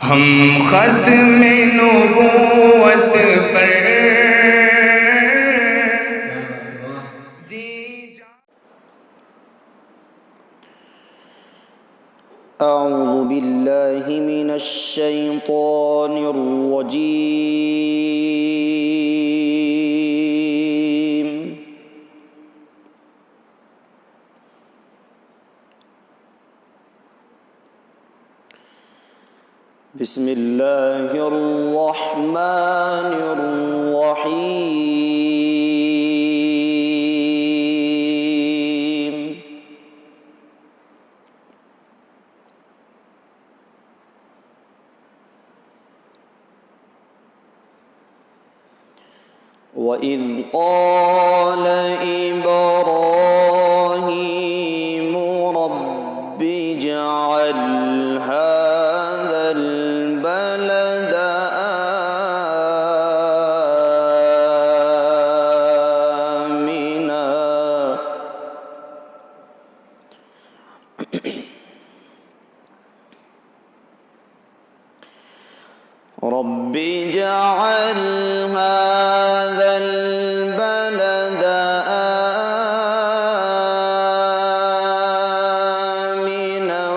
हम खत्म नबूवत पर जी أعوذ بالله من الشيطان الرجيم بسم الله الرحمن الرحيم وإذ قال إبراهيم رب اجعل هذا البلد آمنا رب اجعل هذا البلد آمنا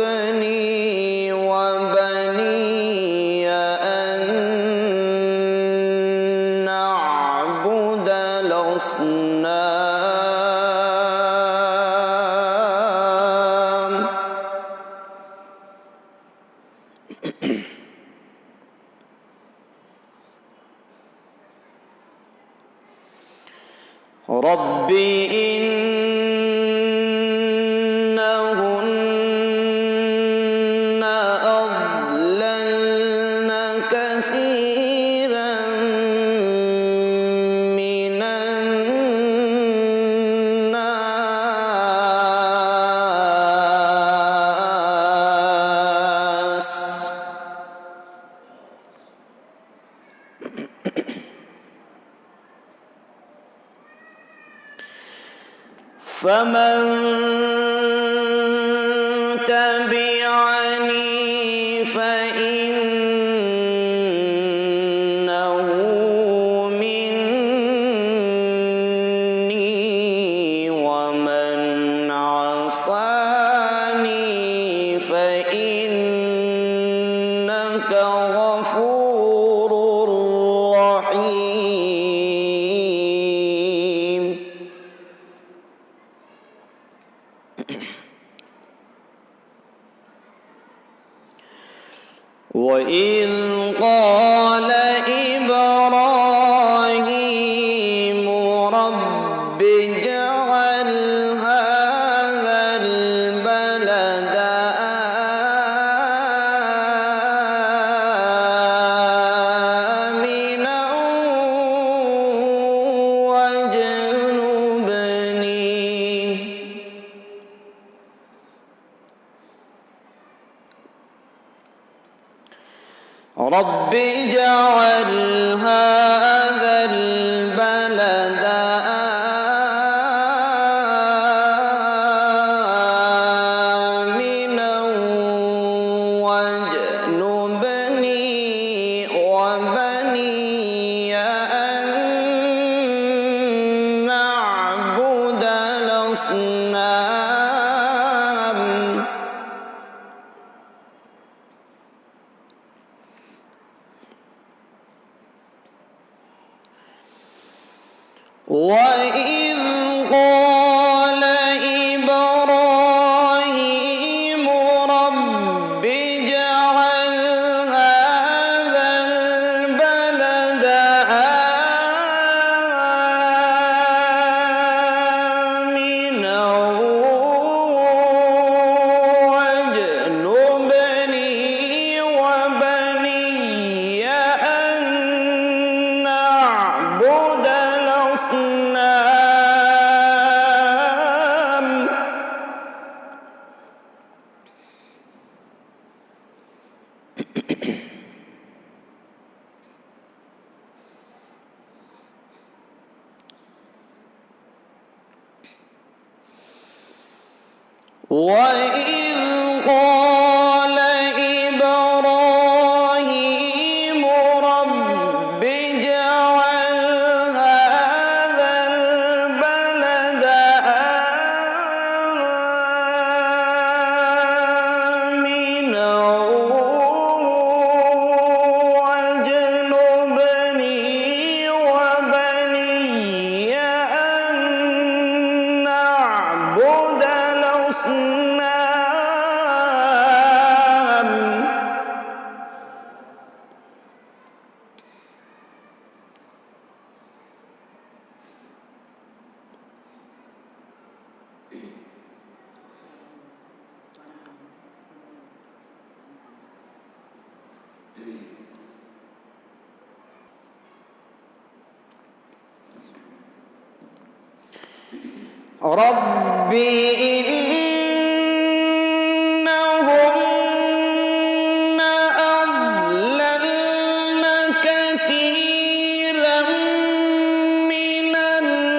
واجنبني وبني أن نعبد الأصنام رب إنهن أضللن كثيرا من الناس فمن تبعني فإنه مني ومن عصاني فإنك غفور رحيم وإذ قال إبراهيم رب اجعل هذا البلد آمنا رب اجعل هذا البلد آمنا واجنبني وبني أن نعبد الأصنام وإذ قال إبراهيم رب اجعل هذا البلد آمنا واجنبني وبني أن نعبد الأصنام وإذ قال إبراهيم رب اجعل هذا البلد آمنا واجنبني وبني أن نعبد الأصنام. رب إنهن أضللن كثيرا من الناس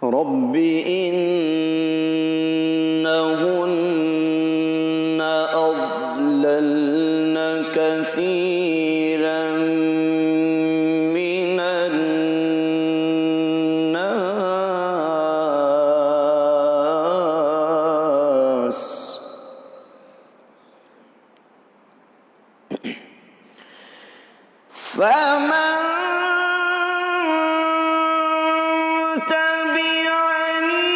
رب إنهن أضللن كثيرا من الناس فمن تبعني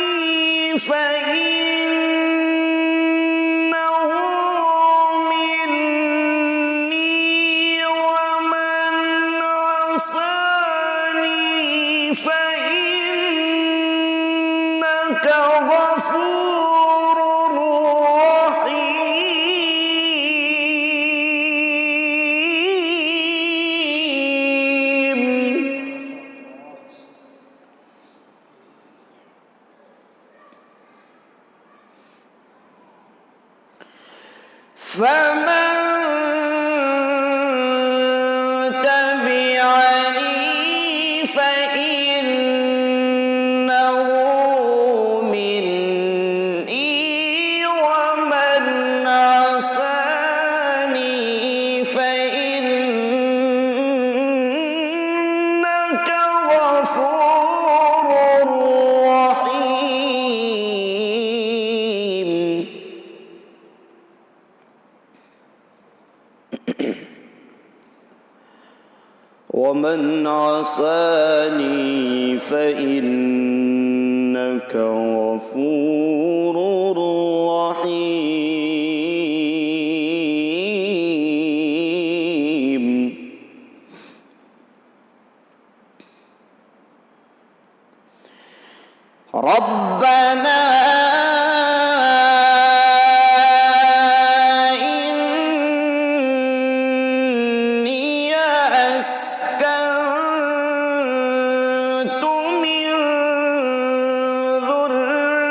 فإنه مني ومن عصاني فإنك غفور رحيم. فمن تبعني فإنه مني ومن عصاني فإنك غفور رحيم. ومن عصاني فإنك غفور رحيم. ربنا إني أسكنت من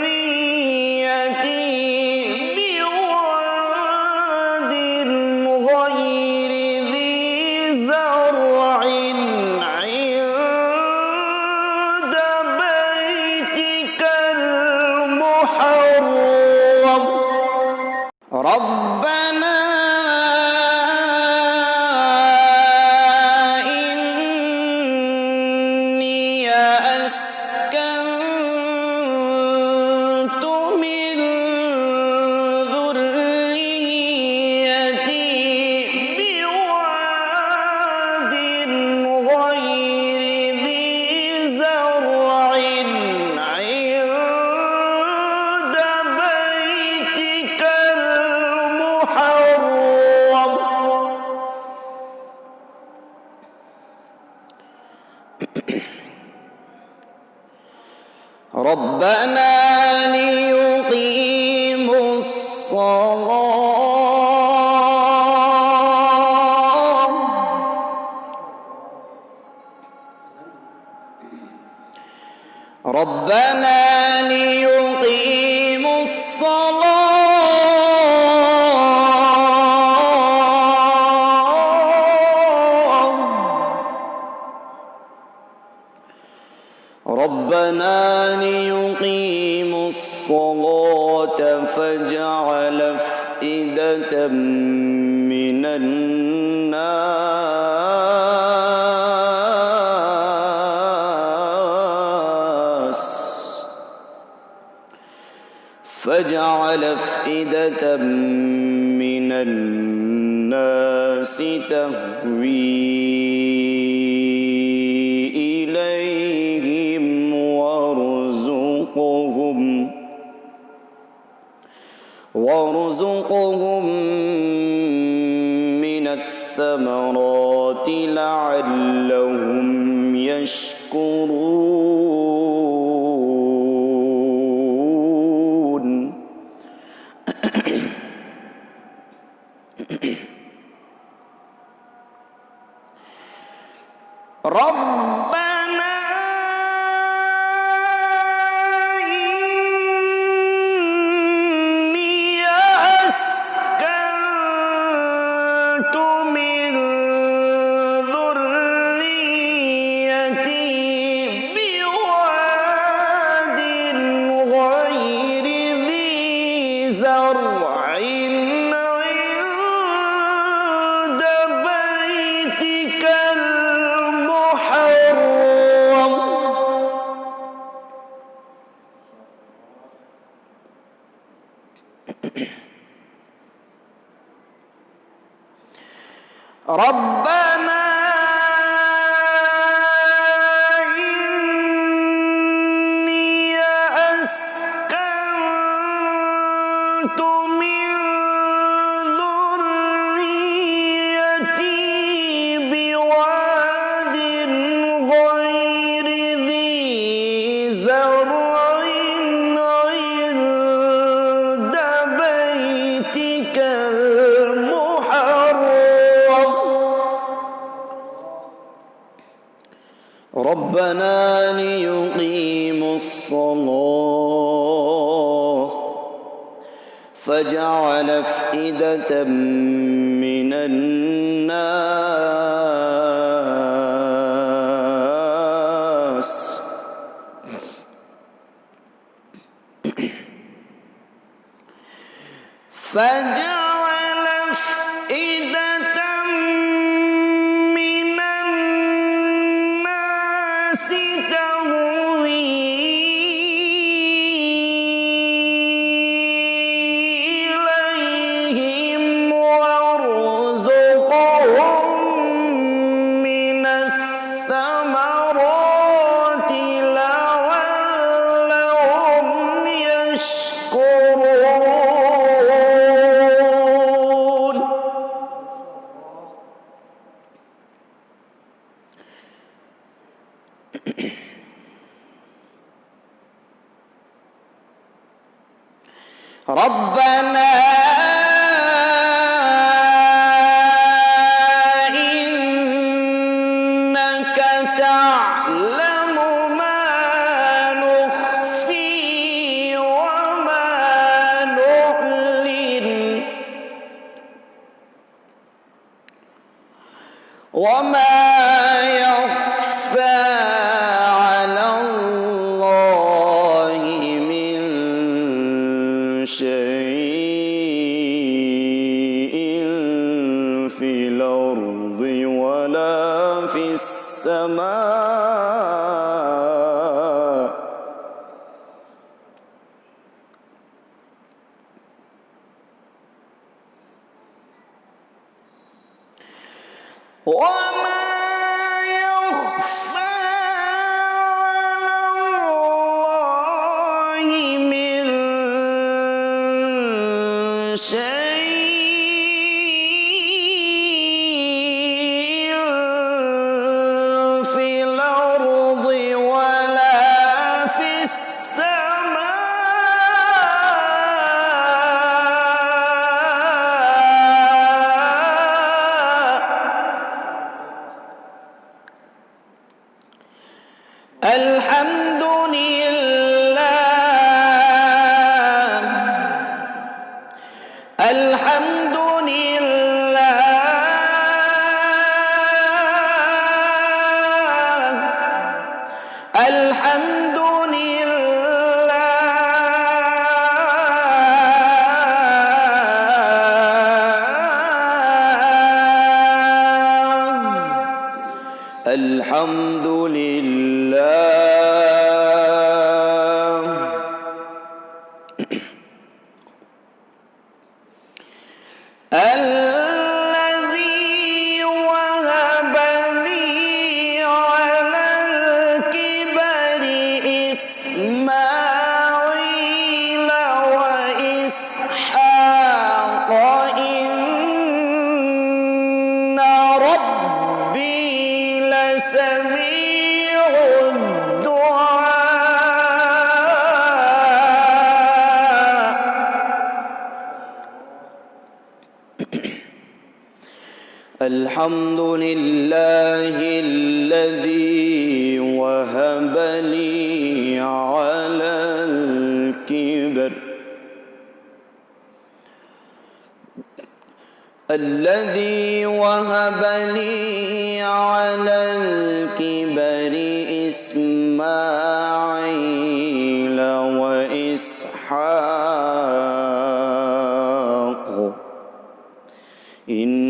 ذريتي بواد غير ذي زرع عند بيتك المحرم. ربنا إني أسكنت من ذريتي بواد غير ذي زرع عند بيتك المحرم. ربنا ليقيموا الصلاة ربنا ليقيموا الصلاة ربنا ليقيموا الصلاة فاجعل أفئدة من الناس تهوي إليهم وارزقهم من الثمرات لعلهم يشكرون. ربنا إني أسكنت من ذريتي بواد غير ذي زرع عند بيتك المحرم ربنا إني أسكنت من ذريتي بواد غير ذي زرع عند بيتك المحرم ربنا ليقيموا الصلاة فاجعل أفئدة من الناس فاجعل أفئدة من الناس تهوي إليهم وارزقهم من الثمرات لعلهم يشكرون. ربنا إنك تعلم ما نخفي وما نعلن وما يخفى على الله من شيء في الأرض ولا في السماء وما يخفى على الله من شيء في الأرض ولا في السماء الحمد لله الذي وهب لي على الكبر إسماعيل وإسحاق إن ربي لسميع الدعاء. الحمد لله الذي وهب لي على الكبر إسماعيل وإسحاق إن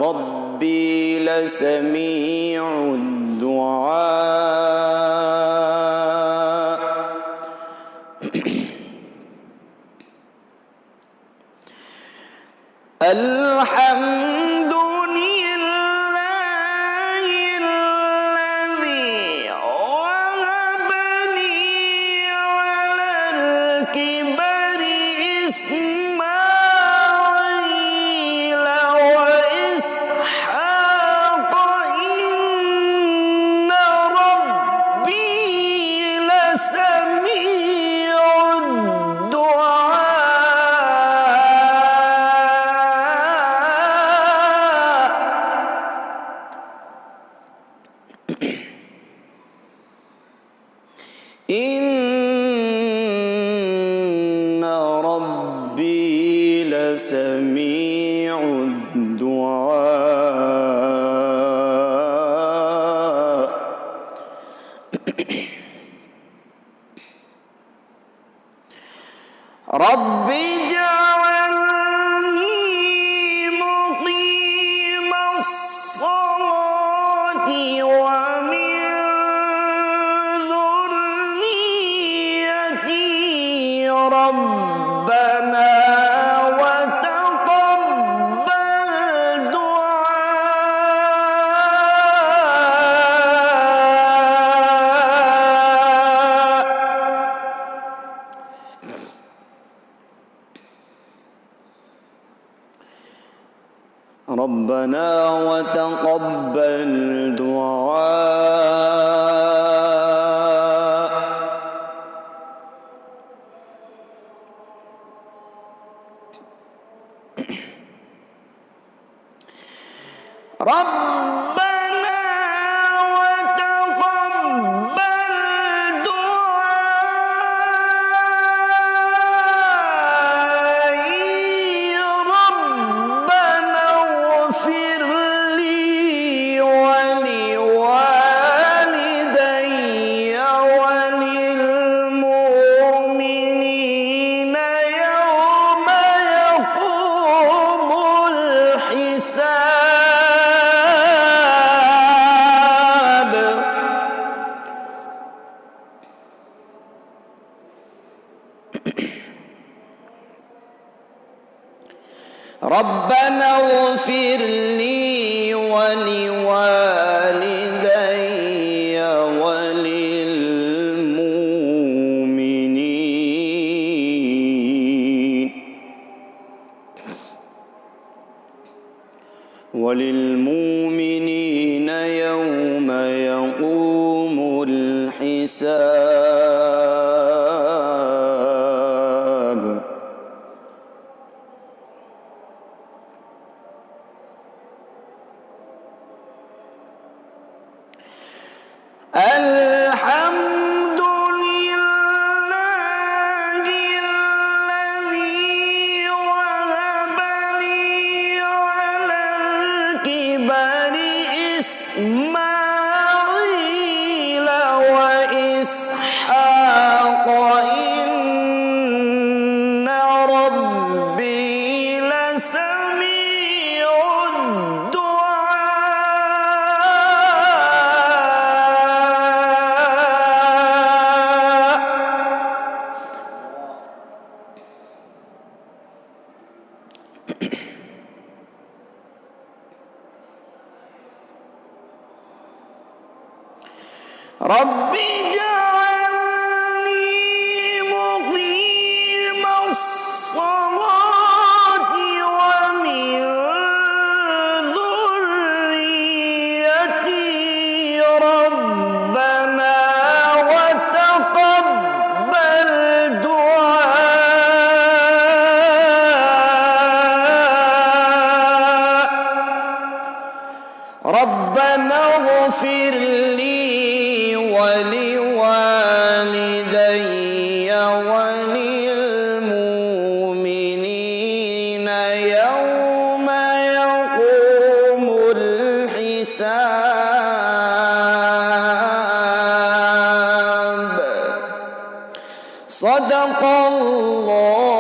ربي لسميع الدعاء. الحمد لله الذي وهب لي على الكبر إسماعيل وإسحاق إن ربي لسميع إن ربي لسميع الدعاء. رب اجعلني مقيم الصلاة ومن ذريتي ربنا وتقبل دعاء. ربنا وتقبل دعاء. ربنا وتقبل دعائي. ربنا اغفر لي ولوالدي وللمؤمنين يوم يقوم الحساب. ربنا اغفر لي ولوالدي وللمؤمنين يوم يقوم الحساب. الحمد لله الذي وهب لي على الكبر رب اجعلني مقيم الصلاة ومن ذريتي ربنا وتقبل دعاء ربنا اغفر لي ولوالدي وللمؤمنين يوم يقوم الحساب صدق الله